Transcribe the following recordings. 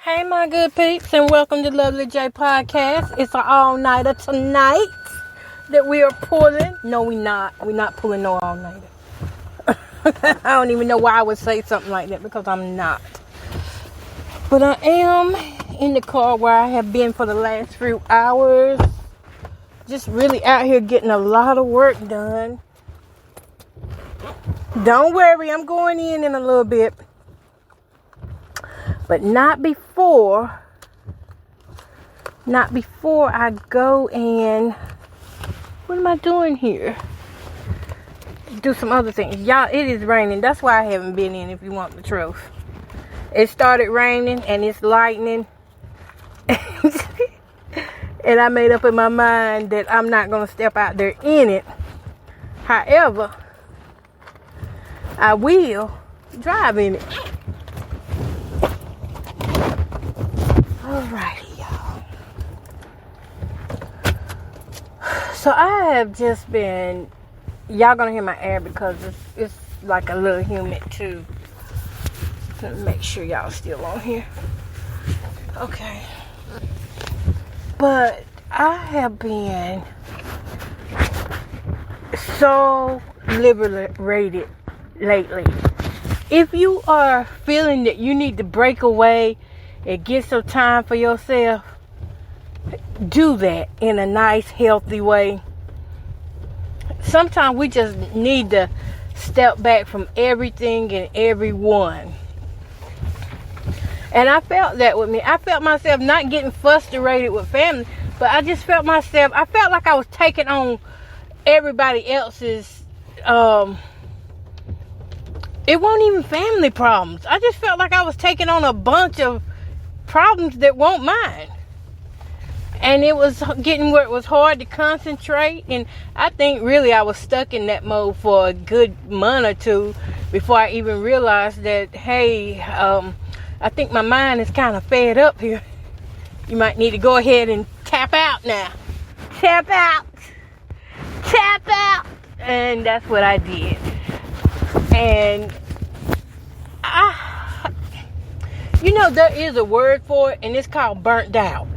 Hey, my good peeps, and welcome to Lovely J Podcast. It's an all-nighter tonight that we are pulling. No, we're not. We're not pulling no all-nighter. I don't even know why I would say something like that because I'm not. But I am in the car where I have been for the last few hours. Just really out here getting a lot of work done. Don't worry, I'm going in a little bit. But not before I go and, what am I doing here? Do some other things. Y'all, it is raining. That's why I haven't been in, if you want the truth. It started raining and it's lightning. And I made up in my mind that I'm not going to step out there in it. However, I will drive in it. Alrighty, y'all. So I have just been, y'all gonna hear my air because it's like a little humid too. Let me make sure y'all still on here. Okay. But I have been so liberated lately. If you are feeling that you need to break away and get some time for yourself, do that in a nice, healthy way. Sometimes we just need to step back from everything and everyone. And I felt that with me. I felt myself not getting frustrated with family, but I just felt like I was taking on everybody else's, it wasn't even family problems. I just felt like I was taking on a bunch of problems that weren't mine. And it was getting where it was hard to concentrate. And I think really I was stuck in that mode for a good month or two before I even realized that, hey, I think my mind is kind of fed up here. You might need to go ahead and tap out now. Tap out. Tap out. And that's what I did. And you know, there is a word for it, and it's called burnt out.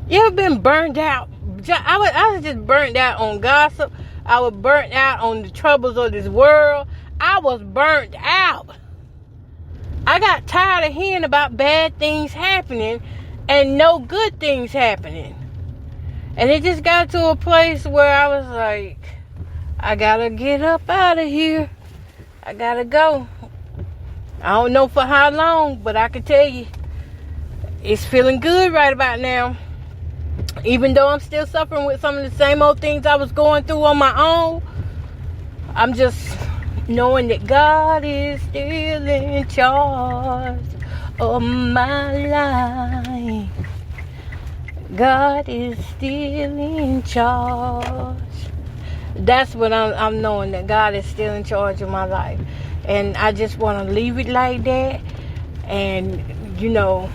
You ever been burnt out? I was just burnt out on gossip. I was burnt out on the troubles of this world. I was burnt out. I got tired of hearing about bad things happening and no good things happening. And it just got to a place where I was like, I gotta get up out of here. I gotta go. I don't know for how long, but I can tell you, it's feeling good right about now. Even though I'm still suffering with some of the same old things I was going through on my own, I'm just knowing that God is still in charge of my life. God is still in charge. That's what I'm knowing, that God is still in charge of my life. And I just want to leave it like that. And, you know,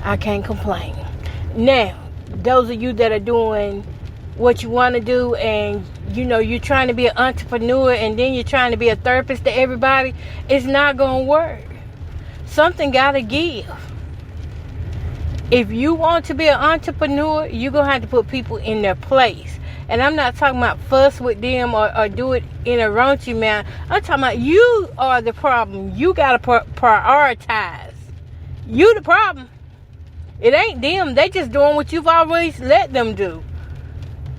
I can't complain. Now, those of you that are doing what you want to do and, you know, you're trying to be an entrepreneur and then you're trying to be a therapist to everybody, it's not going to work. Something got to give. If you want to be an entrepreneur, you're going to have to put people in their place. And I'm not talking about fuss with them or do it in a raunchy manner. I'm talking about you are the problem. You got to prioritize. You the problem. It ain't them. They just doing what you've always let them do.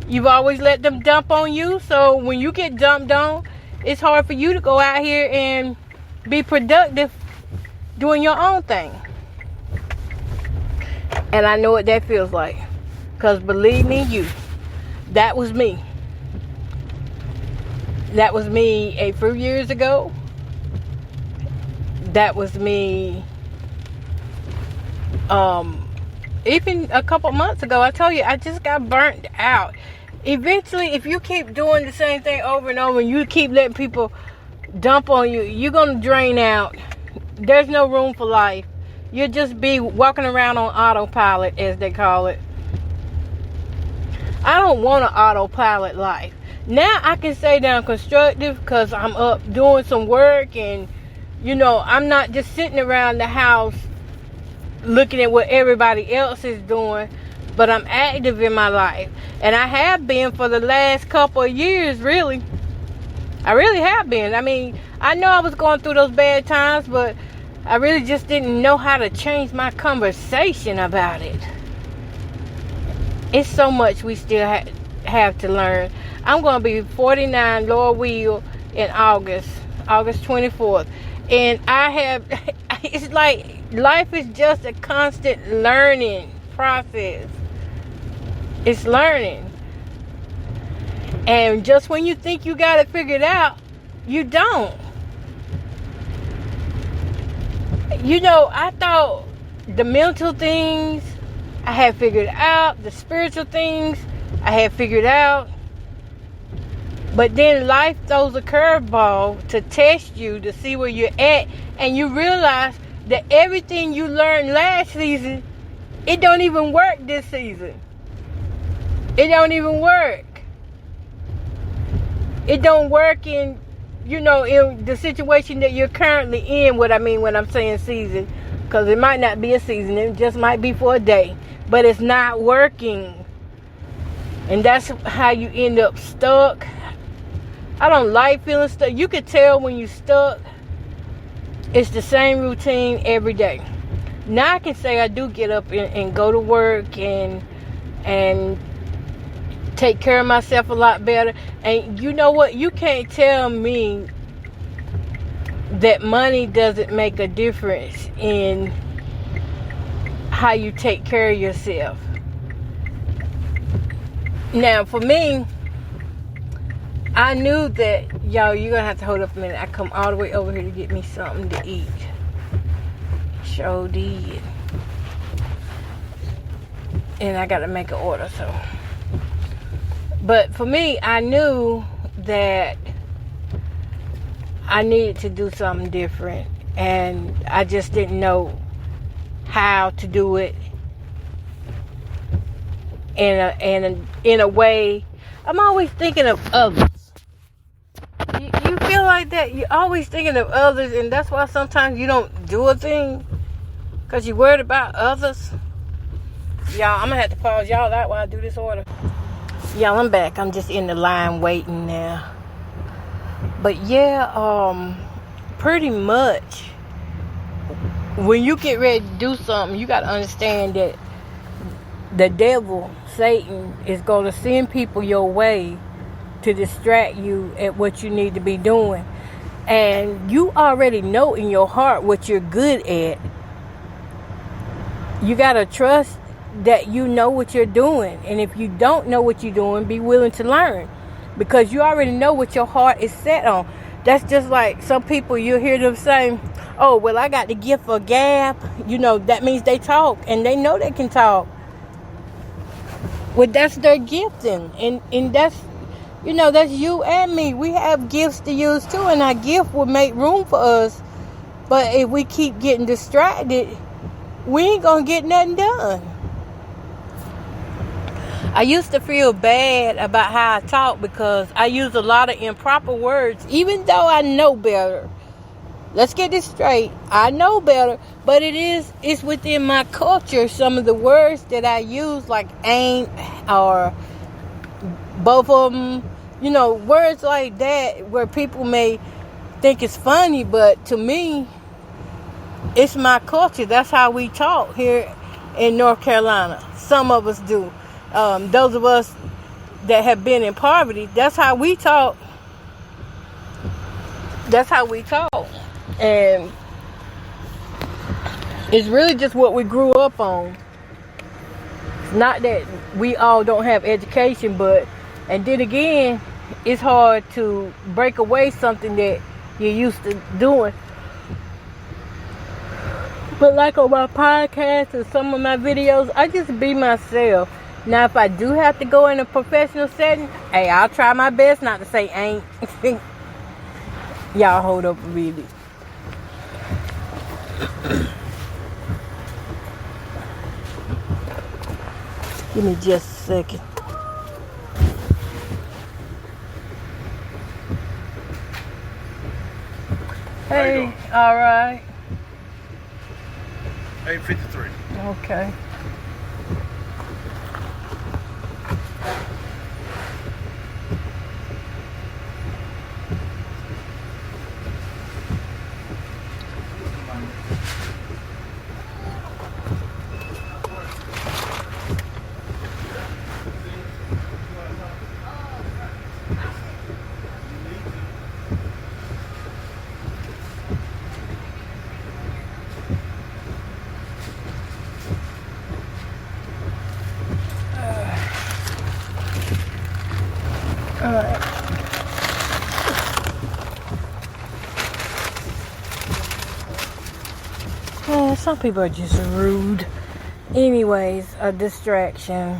You've always let them dump on you. So when you get dumped on, it's hard for you to go out here and be productive doing your own thing. And I know what that feels like. Because believe me, that was me. That was me a few years ago. That was me even a couple months ago. I told you, I just got burnt out. Eventually, if you keep doing the same thing over and over and you keep letting people dump on you, you're going to drain out. There's no room for life. You'll just be walking around on autopilot, as they call it. I don't want an autopilot life. Now I can say that I'm constructive because I'm up doing some work and, you know, I'm not just sitting around the house looking at what everybody else is doing, but I'm active in my life. And I have been for the last couple of years, really. I really have been. I mean, I know I was going through those bad times, but I really just didn't know how to change my conversation about it. It's so much we still have to learn. I'm going to be 49, Lord will, in August 24th. And it's like life is just a constant learning process. It's learning. And just when you think you got it figured out, you don't. You know, I thought the mental things I had figured out, the spiritual things I had figured out. But then life throws a curveball to test you, to see where you're at. And you realize that everything you learned last season, it don't even work this season. It don't even work. It don't work in, you know, in the situation that you're currently in. What I mean when I'm saying season, because it might not be a season, it just might be for a day, but it's not working. And that's how you end up stuck. I don't like feeling stuck. You can tell when you're stuck. It's the same routine every day. Now I can say I do get up and go to work and take care of myself a lot better. And you know what? You can't tell me that money doesn't make a difference in how you take care of yourself. Now, for me, I knew that, y'all, you're going to have to hold up a minute. I come all the way over here to get me something to eat. Sure did. And I got to make an order, so. But for me, I knew that I needed to do something different. And I just didn't know how to do it in a way. I'm always thinking of others. You feel like that? You're always thinking of others, and that's why sometimes you don't do a thing because you're worried about others. Y'all, I'm going to have to pause y'all out while I do this order. Y'all, I'm back. I'm just in the line waiting now. But yeah, pretty much when you get ready to do something, you got to understand that the devil, Satan, is going to send people your way to distract you at what you need to be doing. And you already know in your heart what you're good at. You got to trust that you know what you're doing. And if you don't know what you're doing, be willing to learn. Because you already know what your heart is set on. That's just like some people, you'll hear them saying, oh, well, I got the gift of gab. You know, that means they talk. And they know they can talk. Well, that's their gifting. And that's, you know, that's you and me. We have gifts to use too, and our gift will make room for us. But if we keep getting distracted, we ain't gonna get nothing done. I used to feel bad about how I talk because I use a lot of improper words, even though I know better. Let's get this straight. I know better, but it's within my culture. Some of the words that I use, like ain't or both of them, you know, words like that where people may think it's funny, but to me, it's my culture. That's how we talk here in North Carolina. Some of us do. Those of us that have been in poverty, that's how we talk. That's how we talk. And it's really just what we grew up on. Not that we all don't have education, but, and then again, it's hard to break away something that you're used to doing. But like on my podcast and some of my videos, I just be myself. Now, if I do have to go in a professional setting, hey, I'll try my best not to say ain't. Y'all hold up a minute. Give me just a second. Hey, all right. 853. Okay. Alright. Man, some people are just rude. Anyways, a distraction.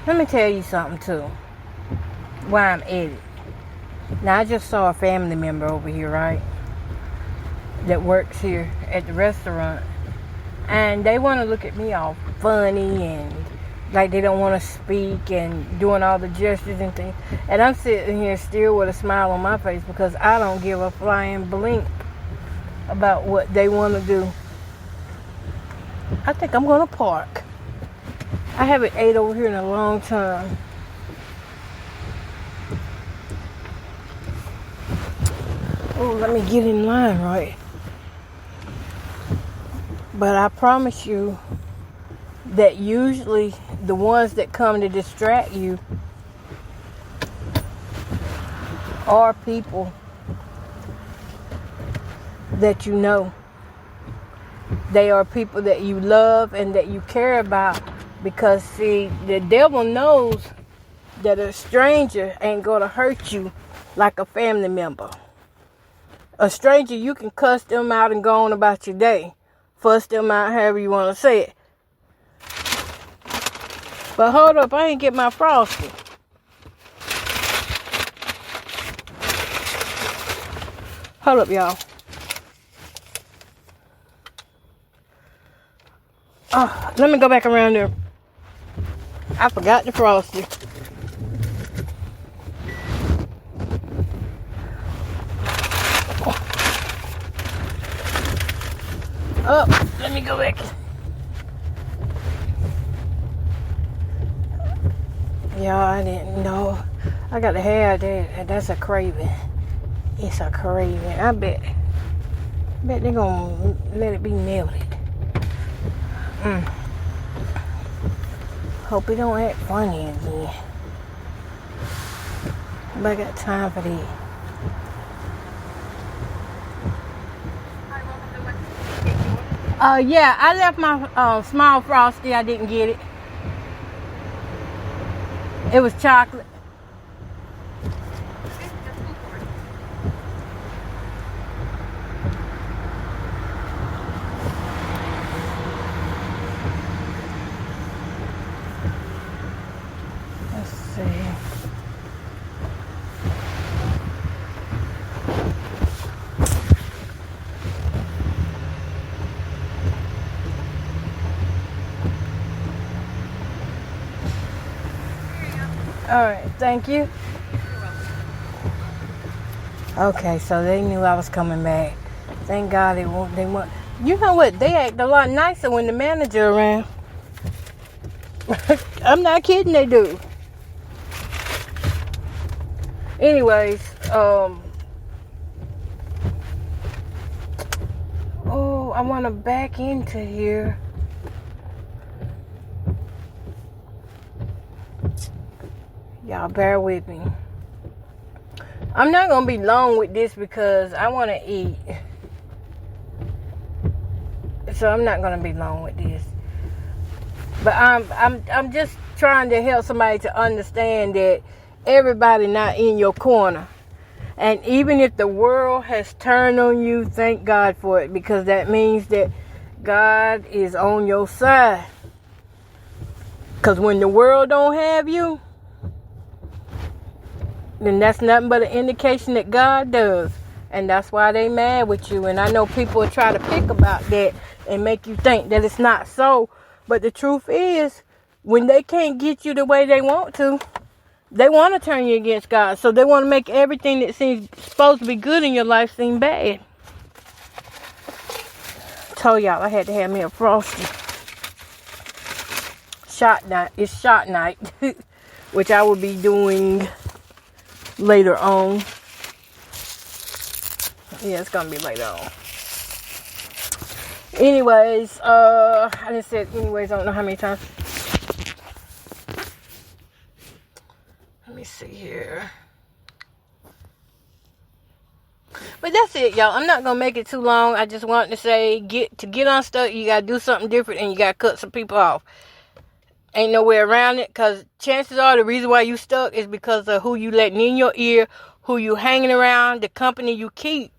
Let me tell you something too. Why I'm at it. Now I just saw a family member over here, right? That works here at the restaurant. And they want to look at me all funny and like they don't want to speak and doing all the gestures and things. And I'm sitting here still with a smile on my face because I don't give a flying blink about what they want to do. I think I'm going to park. I haven't ate over here in a long time. Oh, let me get in line, right? But I promise you that usually the ones that come to distract you are people that you know. They are people that you love and that you care about, because see, the devil knows that a stranger ain't gonna hurt you like a family member. A stranger, you can cuss them out and go on about your day. Fuss them out, however you want to say it. But hold up, I ain't get my Frosty. Hold up, y'all. Oh, let me go back around there. I forgot the Frosty. Oh, let me go back. Y'all, I didn't know. I got to have that. That's a craving. It's a craving. I bet they're going to let it be melted. Hope it don't act funny again. But I got time for that. Yeah, I left my small Frosty. I didn't get it. It was chocolate. Let's see. All right, thank you. Okay, so they knew I was coming back. Thank God they want. You know what? They act a lot nicer when the manager around. I'm not kidding, they do. Anyways, oh, I want to back into here. Y'all bear with me. I'm not gonna be long with this because I want to eat. So I'm not gonna be long with this. But I'm just trying to help somebody to understand that everybody not in your corner. And even if the world has turned on you, thank God for it, because that means that God is on your side. Because when the world don't have you, then that's nothing but an indication that God does. And that's why they mad with you. And I know people will try to pick about that and make you think that it's not so. But the truth is, when they can't get you the way they want to, they want to turn you against God. So they want to make everything that seems supposed to be good in your life seem bad. told y'all I had to have me a Frosty. Shot night. It's shot night. Which I will be doing later on. Yeah, it's gonna be later on. Anyways, I just said anyways, I don't know how many times. Let me see here. But that's it, y'all. I'm not gonna make it too long. I just wanted to say, get unstuck, you gotta do something different, and you gotta cut some people off. Ain't no way around it, because chances are the reason why you stuck is because of who you letting in your ear, who you hanging around, the company you keep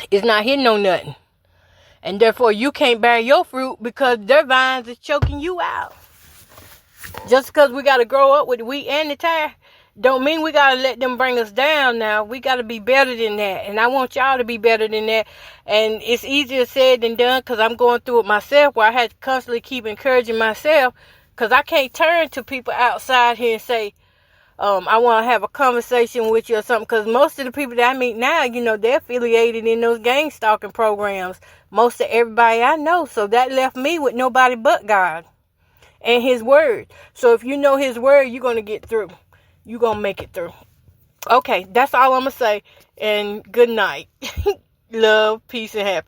is not hitting on nothing. And therefore, you can't bear your fruit because their vines is choking you out. Just because we got to grow up with the wheat and the tare, don't mean we got to let them bring us down now. We got to be better than that. And I want y'all to be better than that. And it's easier said than done, because I'm going through it myself, where I had to constantly keep encouraging myself, because I can't turn to people outside here and say, I want to have a conversation with you or something, because most of the people that I meet now, they're affiliated in those gang stalking programs. Most of everybody I know. So that left me with nobody but God and his word. So if you know his word, you're going to get through. You're going to make it through. Okay, that's all I'm going to say. And good night. Love, peace, and happiness.